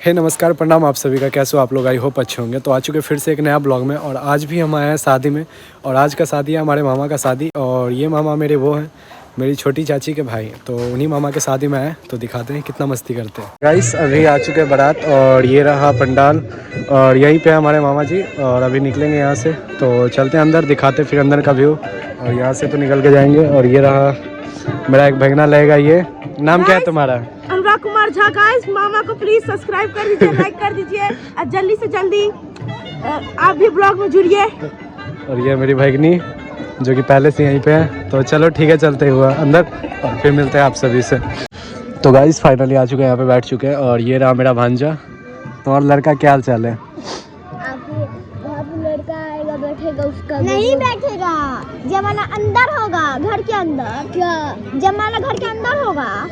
हे नमस्कार, प्रणाम आप सभी का। कैसे हो आप लोग? आई होप अच्छे होंगे। तो आ चुके फिर से एक नया ब्लॉग में, और आज भी हम आए हैं शादी में। और आज का शादी है हमारे मामा का शादी, और ये मामा मेरे वो हैं मेरी छोटी चाची के भाई। तो उन्हीं मामा के शादी में आए, तो दिखाते हैं कितना मस्ती करते हैं। गाइस अभी आ चुके बारात, और ये रहा पंडाल, और यहीं पे हमारे मामा जी। और अभी निकलेंगे यहाँ से, तो चलते हैं अंदर, दिखाते फिर अंदर का व्यू। और यहाँ से तो निकल के जाएंगे। और ये रहा मेरा एक भगना लगेगा। ये नाम क्या है तुम्हारा? अनुराग कुमार झा। गाइस मामा को प्लीज सब्सक्राइब कर दीजिए, लाइक कर दीजिए, और जल्दी से जल्दी आप भी ब्लॉग में जुड़िए। और ये मेरी भगनी जो कि पहले से यहीं पे है। तो चलो ठीक है, चलते हुए अंदर, और फिर मिलते हैं आप सभी से। तो गाइस फाइनली आ चुके हैं, यहाँ पे बैठ चुके हैं। और ये रहा मेरा भांजा। तो और लड़का क्या हाल चाल है? लड़का आएगा, बैठेगा, उसका नहीं बैठेगा। जमाना अंदर होगा, घर के अंदर। क्या जमाना घर के अंदर होगा?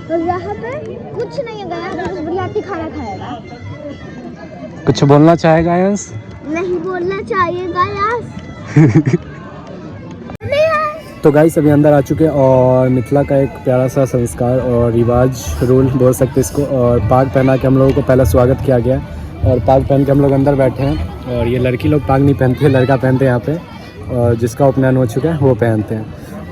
तो यहाँ पे कुछ नहीं होगा, यहाँ पे बिरयानी खाना खाएगा। कुछ बोलना चाहेगा यस? नहीं बोलना चाहिएगा यस। तो गाइस अभी अंदर आ चुके हैं, और मिथिला का एक प्यारा सा संस्कार और रिवाज रूल बोल सकते हैं इसको। और पाग पहना के हम लोगों को पहला स्वागत किया गया, और पाग पहन के हम लोग अंदर बैठे हैं। और ये लड़की लोग पाग नहीं पहनती है, लड़का पहनते हैं यहाँ पे। और जिसका उपनयन हो चुका है वो पहनते हैं।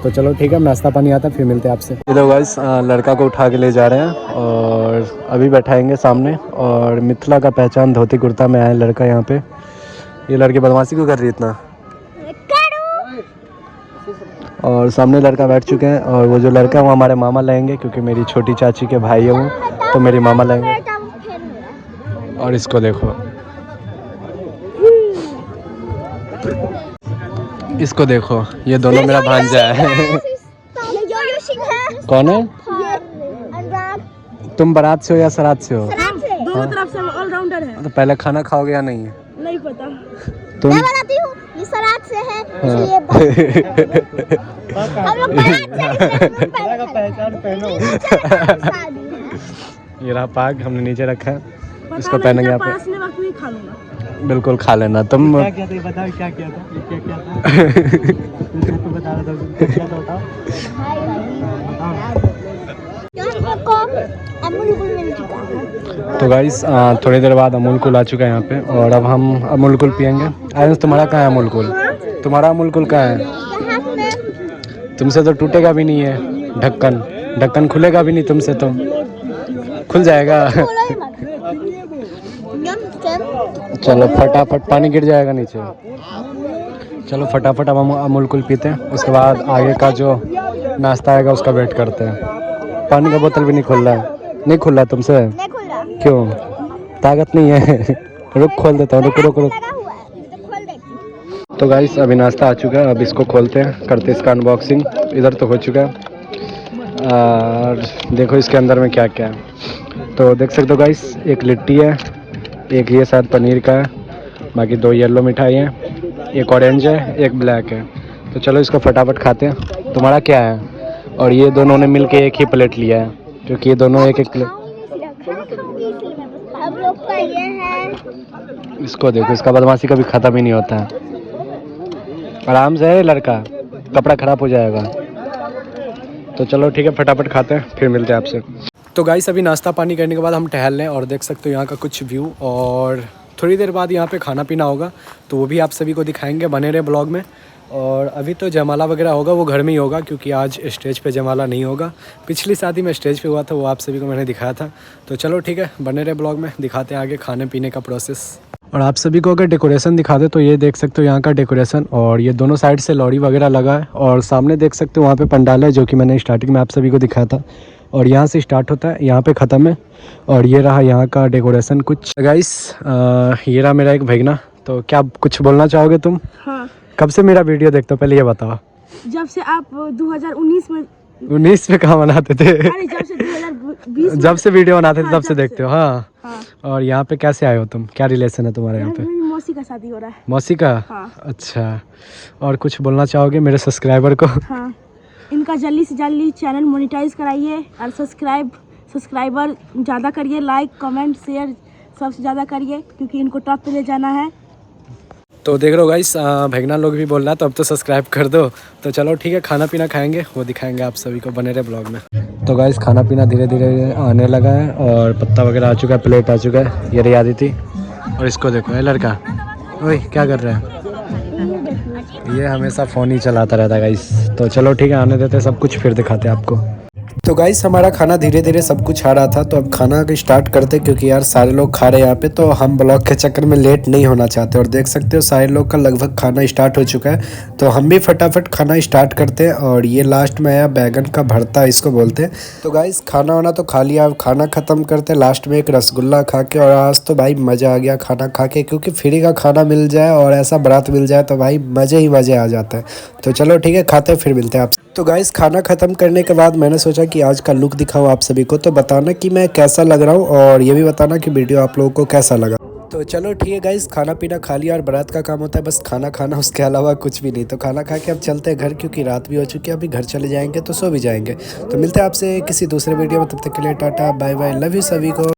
तो चलो ठीक है, नाश्ता पानी आता है, फिर मिलते हैं आपसे। ये लोग गाइस लड़का को उठा के ले जा रहे हैं, और अभी बैठाएंगे सामने। और मिथिला का पहचान धोती कुर्ता में आया लड़का यहाँ पे। ये लड़की बदमाशी क्यों कर रही है इतना? और सामने लड़का बैठ चुके हैं, और वो जो लड़का है वो हमारे मामा लेंगे, क्योंकि मेरी छोटी चाची के भाई है वो, तो मेरी मामा लेंगे। और इसको देखो, इसको देखो, ये दोनों मेरा भांजा है। कौन है? तुम बारात से हो या सरात से हो? दोनों तरफ से ऑलराउंडर है। तो पहले खाना खाओगे या नहीं? नहीं पता। तुम? मैं बताती हूँ, ये सरात से है, इसलिए हम लोग पहचान पहनो। ये रहा पाग, हमने नीचे रखा है, इसको पहनेंगे आप। वक्त में खा लूंगा। बिल्कुल खा लेना। तुम क्या किया था? बताओ क्या किया था? तो बता रहा था, क्या था बताओ। तो गाइस थोड़ी देर बाद अमूल कूल आ चुका है यहाँ पे, और अब हम अमूल कूल पियेंगे। आयुष तुम्हारा कहाँ है अमूल कूल? तुम्हारा अमूल कूल कहाँ है? तुमसे तो टूटेगा भी नहीं है ढक्कन, ढक्कन खुलेगा भी नहीं तुमसे, तो खुल जाएगा। चलो फटाफट, पानी गिर जाएगा नीचे। चलो फटाफट अब हम अमूल कूल पीते हैं, उसके बाद आगे का जो नाश्ता आएगा उसका वेट करते हैं। पानी का बोतल भी नहीं खुल रहा है। नहीं खुल रहा तुमसे? नहीं खुल रहा। क्यों? ताकत नहीं है? रुक खोल देता हूँ, रुक रुक रुक। तो गाइस अभी नाश्ता आ चुका है, अब इसको खोलते हैं, करते हैं इसका अनबॉक्सिंग। इधर तो हो चुका है, और देखो इसके अंदर में क्या क्या है। तो देख सकते हो गाइस, एक लिट्टी है, एक ये शायद पनीर का है, बाकी दो येलो मिठाई है, एक ऑरेंज है, एक ब्लैक है। तो चलो इसको फटाफट खाते हैं। तुम्हारा क्या है? और ये दोनों ने मिलके एक ही प्लेट लिया है, क्योंकि ये दोनों एक एक प्लेट। अब लोग का ये है। इसको देखो, इसका बदमाशी कभी ख़त्म ही नहीं होता है। आराम से है लड़का, कपड़ा ख़राब हो जाएगा। तो चलो ठीक है, फटाफट खाते हैं, फिर मिलते हैं आपसे। तो गाइस अभी नाश्ता पानी करने के बाद हम टहल लें, और देख सकते हो यहाँ का कुछ व्यू। और थोड़ी देर बाद यहाँ पे खाना पीना होगा, तो वो भी आप सभी को दिखाएंगे, बने रहे ब्लॉग में। और अभी तो जयमाला वगैरह होगा, वो घर में ही होगा, क्योंकि आज स्टेज पे जयमाला नहीं होगा। पिछली शादी में स्टेज पे हुआ था, वो आप सभी को मैंने दिखाया था। तो चलो ठीक है, बने रहे ब्लॉग में, दिखाते हैं आगे खाने पीने का प्रोसेस। और आप सभी को अगर डेकोरेशन दिखा दे, तो ये देख सकते हो यहाँ का डेकोरेशन, और ये दोनों साइड से लौरी वगैरह लगा है। और सामने देख सकते हो वहाँ पे पंडाल है, जो कि मैंने स्टार्टिंग में आप सभी को दिखाया था। और यहाँ से स्टार्ट होता है, यहाँ पे ख़त्म है। और ये रहा यहाँ का डेकोरेशन कुछ। गाइस ये रहा मेरा एक भगना। तो क्या कुछ बोलना चाहोगे तुम? हाँ। कब से मेरा वीडियो देखते हो, पहले ये बताओ। जब से आप 2019 में 19 में कहाँ बनाते थे? अरे जब से 2020 जब से वीडियो बनाते थे, हाँ, तब से देखते हो? हाँ। और यहाँ पे कैसे आए हो तुम? क्या रिलेशन है तुम्हारा यहाँ पे? मेरी मौसी का शादी हो रहा है। मौसी का? हाँ। अच्छा, और कुछ बोलना चाहोगे मेरे सब्सक्राइबर को? हाँ, इनका जल्दी से जल्दी चैनल मोनेटाइज कराइए, और सब्सक्राइबर ज़्यादा करिए, लाइक कमेंट शेयर सबसे ज़्यादा करिए, क्योंकि इनको टॉप पे ले जाना है। तो देख रहे हो गाइस, भगना लोग भी बोल रहा है तो अब तो सब्सक्राइब कर दो। तो चलो ठीक है, खाना पीना खाएंगे, वो दिखाएंगे आप सभी को, बने रहे ब्लॉग में। तो गाइस खाना पीना धीरे धीरे आने लगा है और पत्ता वगैरह आ चुका है, प्लेट आ चुका है। ये रही आदिति और इसको देखो, ये लड़का, ओए क्या कर रहा है, ये हमेशा फ़ोन ही चलाता रहता है गाइस। तो चलो ठीक है, आने देते सब कुछ, फिर दिखाते हैं आपको। तो गाइस हमारा खाना धीरे धीरे सब कुछ आ रहा था, तो अब खाना स्टार्ट करते, क्योंकि यार सारे लोग खा रहे हैं यहाँ पे, तो हम ब्लॉग के चक्कर में लेट नहीं होना चाहते। और देख सकते हो सारे लोग का लगभग खाना स्टार्ट हो चुका है, तो हम भी फटाफट खाना स्टार्ट करते हैं। और ये लास्ट में आया बैगन का भरता, इसको बोलते हैं। तो गाइस खाना वाना तो खा लिया, अब खाना ख़त्म करते, लास्ट में एक रसगुल्ला खा के। और आज तो भाई मज़ा आ गया खाना खा के, क्योंकि फ्री का खाना मिल जाए और ऐसा बारात मिल जाए तो भाई मज़े ही मज़े आ जाते हैं। तो चलो ठीक है, खाते फिर मिलते हैं आपसे। तो गाइस खाना ख़त्म करने के बाद मैंने सोचा कि आज का लुक दिखाऊं आप सभी को, तो बताना कि मैं कैसा लग रहा हूं और ये भी बताना कि वीडियो आप लोगों को कैसा लगा। तो चलो ठीक है गाइस, खाना पीना खा लिया और बारात का काम होता है बस खाना खाना, उसके अलावा कुछ भी नहीं। तो खाना खा के अब चलते हैं घर, क्योंकि रात भी हो चुकी है, अभी घर चले जाएंगे तो सो भी जाएंगे। तो मिलते हैं आपसे किसी दूसरे वीडियो में, तब तक के लिए टाटा बाय बाय, लव यू सभी को।